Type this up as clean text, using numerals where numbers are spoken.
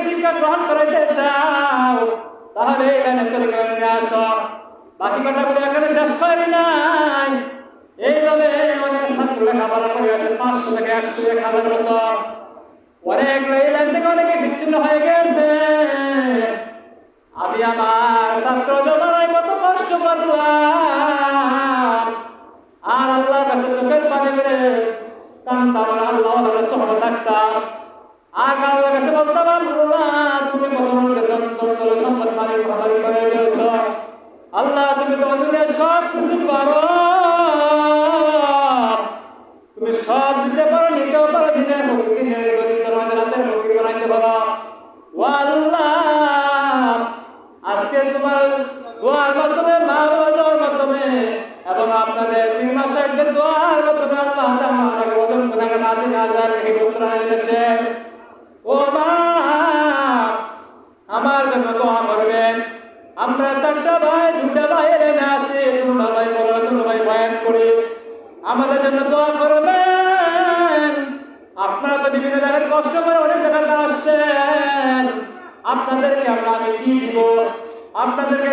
শিক্ষা গ্রহণ করাইতে চাও তাহলে এই লাইনের তরিকা নিয়ে আসো। বাকি কথাগুলো এখানে শেষ করি নাই। এইভাবে অনেক ছাত্র লেখাপড়া করে গেছে 500 থেকে 100 1000 মতো। অনেক এই লাইন থেকে অনেকে বিচ্ছিন্ন হয়ে গেছে। আমি আমার ছাত্র জমানায় কত কষ্ট করলাম, আর আল্লাহর কাছে চোখের পানি করে কাঁদতাম, আল্লাহর সহবে থাকতাম, আর আল্লাহর কাছে বলতাম আল্লাহ তুমি কত সম্পদ মালিক ভালো করে দিয়েছ, আল্লাহ তুমি তো দুনিয়ার সব কিছু পারো, তুমি সব দিতে পারো, নিতেও পারো, দিনের ফকির রাতের ফকির বানাইতে পারো। ও আল্লাহ, আজকে তোমার দোয়ার মাধ্যমে, মা বাবা দোয়ার মাধ্যমে এবং আপনাদের মাসায়কদের দোয়ার মাধ্যমে আল্লাহ আমাকে ওজন গুনাহ নাচে নাজার থেকে পুত্র এনেছে। ও মা, আমার জন্য দোয়া করবেন। আমরা 4টা ভাই 2টা ভাইয়ের এনে আছি, 2টা ভাই বড় 2টা ভাই বয়ান করি, আমাদের জন্য দোয়া করবেন। আপনারা তো বিভিন্ন জায়গায় কষ্ট করে অনেক জায়গাতে আসছেন, আপনাদেরকে আমি কি দিব? আপনাদেরকে